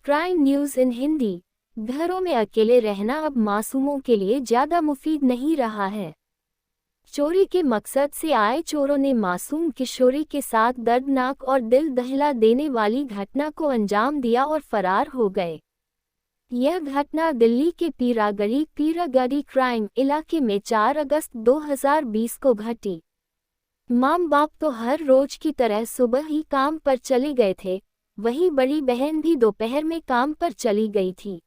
Prime news इन हिंदी। घरों में अकेले रहना अब मासूमों के लिए ज्यादा मुफीद नहीं रहा है। चोरी के मकसद से आए चोरों ने मासूम किशोरी के साथ दर्दनाक और दिल दहला देने वाली घटना को अंजाम दिया और फरार हो गए। यह घटना दिल्ली के पीरागढ़ी क्राइम इलाके में 4 अगस्त 2020 को घटी। मां बाप तो हर रोज की तरह सुबह ही काम पर चले गए थे, वहीं बड़ी बहन भी दोपहर में काम पर चली गई थी।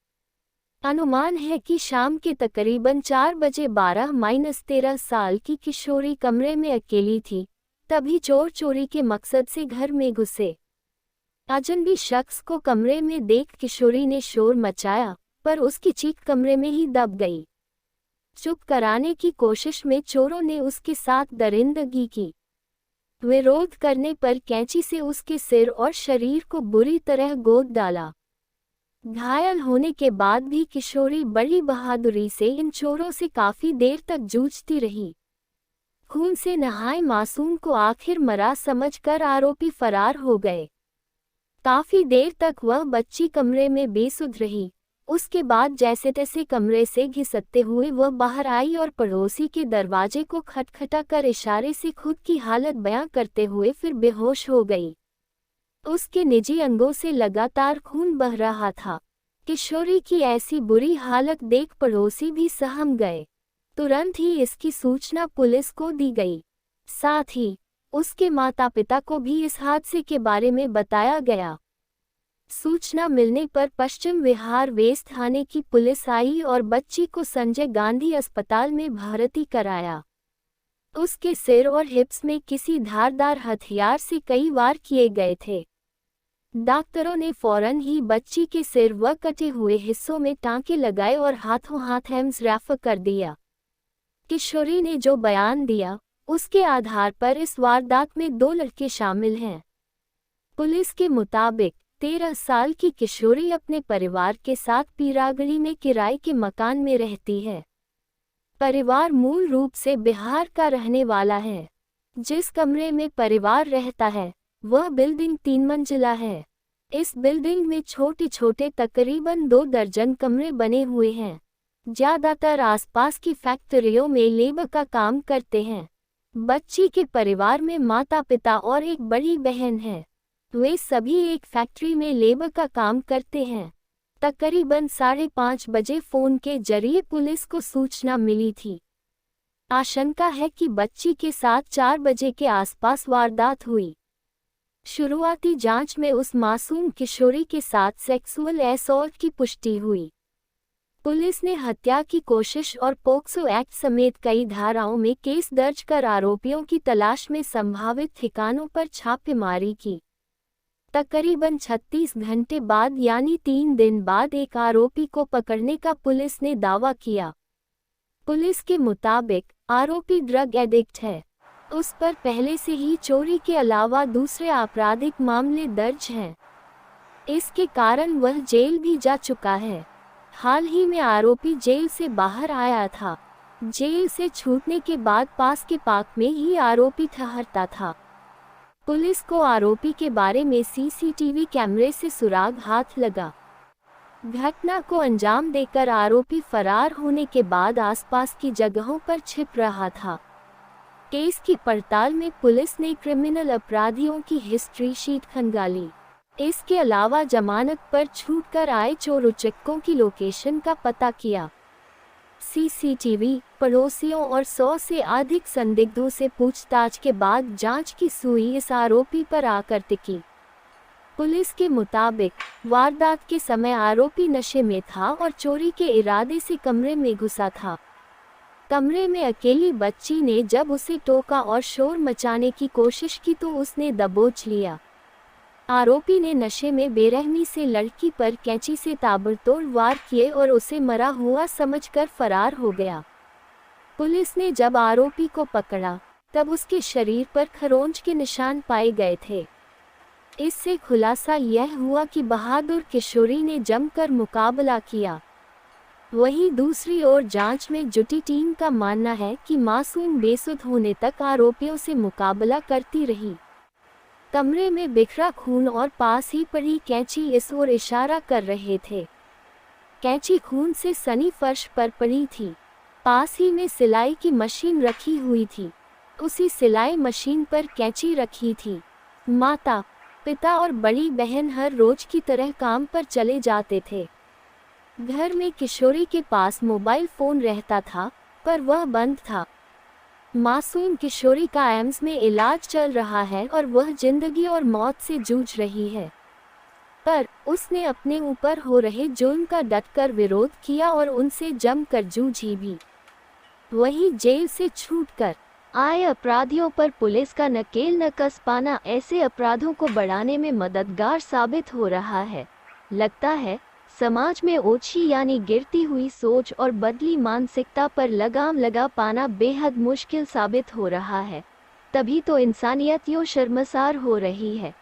अनुमान है कि शाम के तकरीबन 4 बजे 12-13 साल की किशोरी कमरे में अकेली थी, तभी चोर चोरी के मकसद से घर में घुसे। अजनबी शख्स को कमरे में देख किशोरी ने शोर मचाया, पर उसकी चीख कमरे में ही दब गई। चुप कराने की कोशिश में चोरों ने उसके साथ दरिंदगी की। विरोध करने पर कैंची से उसके सिर और शरीर को बुरी तरह गोद डाला। घायल होने के बाद भी किशोरी बड़ी बहादुरी से इन चोरों से काफी देर तक जूझती रही। खून से नहाए मासूम को आखिर मरा समझकर आरोपी फरार हो गए। काफी देर तक वह बच्ची कमरे में बेसुध रही। उसके बाद जैसे तैसे कमरे से घिसटते हुए वह बाहर आई और पड़ोसी के दरवाजे को खटखटा कर इशारे से खुद की हालत बयां करते हुए फिर बेहोश हो गई। उसके निजी अंगों से लगातार खून बह रहा था। किशोरी की ऐसी बुरी हालत देख पड़ोसी भी सहम गए। तुरंत ही इसकी सूचना पुलिस को दी गई। साथ ही उसके माता पिता को भी इस हादसे के बारे में बताया गया। सूचना मिलने पर पश्चिम विहार वेस्ट थाने की पुलिस आई और बच्ची को संजय गांधी अस्पताल में भर्ती कराया। उसके सिर और हिप्स में किसी धारदार हथियार से कई वार किए गए थे। डॉक्टरों ने फौरन ही बच्ची के सिर व कटे हुए हिस्सों में टांके लगाए और हाथों हाथ एम्स रेफर कर दिया। किशोरी ने जो बयान दिया, उसके आधार पर इस वारदात में 2 लड़के शामिल हैं। पुलिस के मुताबिक 13 साल की किशोरी अपने परिवार के साथ पीरागढ़ी में किराए के मकान में रहती है। परिवार मूल रूप से बिहार का रहने वाला है। जिस कमरे में परिवार रहता है वह बिल्डिंग 3 मंजिला है। इस बिल्डिंग में छोटे छोटे तकरीबन 2 दर्जन कमरे बने हुए हैं। ज्यादातर आसपास की फैक्ट्रियों में लेबर का काम करते हैं। बच्ची के परिवार में माता पिता और एक बड़ी बहन है। वे सभी एक फैक्ट्री में लेबर का काम करते हैं। तकरीबन 5:30 बजे फोन के जरिए पुलिस को सूचना मिली थी। आशंका है कि बच्ची के साथ 4 बजे के आसपास वारदात हुई। शुरुआती जांच में उस मासूम किशोरी के साथ सेक्सुअल असॉल्ट की पुष्टि हुई। पुलिस ने हत्या की कोशिश और पोक्सो एक्ट समेत कई धाराओं में केस दर्ज कर आरोपियों की तलाश में संभावित ठिकानों पर छापेमारी की। तकरीबन 36 घंटे बाद यानी 3 दिन बाद एक आरोपी को पकड़ने का पुलिस ने दावा किया। पुलिस के मुताबिक आरोपी ड्रग एडिक्ट है। उस पर पहले से ही चोरी के अलावा दूसरे आपराधिक मामले दर्ज हैं। इसके कारण वह जेल भी जा चुका है। हाल ही में आरोपी जेल से बाहर आया था। जेल से छूटने के बाद पास के पार्क में ही आरोपी ठहरता था। पुलिस को आरोपी के बारे में सीसीटीवी कैमरे से सुराग हाथ लगा। घटना को अंजाम देकर आरोपी फरार होने के बाद आसपास की जगहों पर छिप रहा था। केस की पड़ताल में पुलिस ने क्रिमिनल अपराधियों की हिस्ट्री शीट खंगाली। इसके अलावा जमानत पर छूटकर आए चोर उचक्कों की लोकेशन का पता किया। सीसीटीवी, पड़ोसियों और 100 से अधिक संदिग्धों से पूछताछ के बाद जांच की सुई इस आरोपी पर आकर टिकी। पुलिस के मुताबिक वारदात के समय आरोपी नशे में था और चोरी के इरादे से कमरे में घुसा था। कमरे में अकेली बच्ची ने जब उसे टोका और शोर मचाने की कोशिश की तो उसने दबोच लिया। आरोपी ने नशे में बेरहमी से लड़की पर कैंची से ताबड़तोड़ वार किए और उसे मरा हुआ समझकर फरार हो गया। पुलिस ने जब आरोपी को पकड़ा तब उसके शरीर पर खरोंच के निशान पाए गए थे। इससे खुलासा यह हुआ कि बहादुर किशोरी ने जमकर मुकाबला किया। वहीं दूसरी ओर जांच में जुटी टीम का मानना है कि मासूम बेसुध होने तक आरोपियों से मुकाबला करती रही। कमरे में बिखरा खून और पास ही पड़ी कैंची इस ओर इशारा कर रहे थे। कैंची खून से सनी फर्श पर पड़ी थी। पास ही में सिलाई की मशीन रखी हुई थी। उसी सिलाई मशीन पर कैंची रखी थी। माता, पिता और बड़ी बहन हर रोज की तरह काम पर चले जाते थे। घर में किशोरी के पास मोबाइल फोन रहता था, पर वह बंद था। मासूम किशोरी का एम्स में इलाज चल रहा है और वह जिंदगी और मौत से जूझ रही है। पर उसने अपने ऊपर हो रहे जुल्म का डटकर विरोध किया और उनसे जमकर जूझी भी। वही जेल से छूटकर आए अपराधियों पर पुलिस का नकेल न कस पाना ऐसे अपराधों को बढ़ाने में मददगार साबित हो रहा है। लगता है समाज में ओछी यानी गिरती हुई सोच और बदली मानसिकता पर लगाम लगा पाना बेहद मुश्किल साबित हो रहा है। तभी तो इंसानियत यूं शर्मसार हो रही है।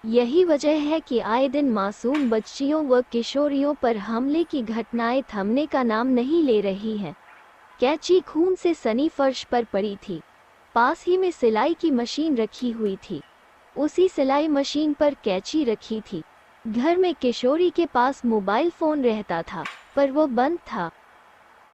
यही वजह है कि आए दिन मासूम बच्चियों व किशोरियों पर हमले की घटनाएं थमने का नाम नहीं ले रही हैं। कैंची खून से सनी फर्श पर पड़ी थी। पास ही में सिलाई की मशीन रखी हुई थी। उसी सिलाई मशीन पर कैंची रखी थी। घर में किशोरी के पास मोबाइल फोन रहता था, पर वो बंद था।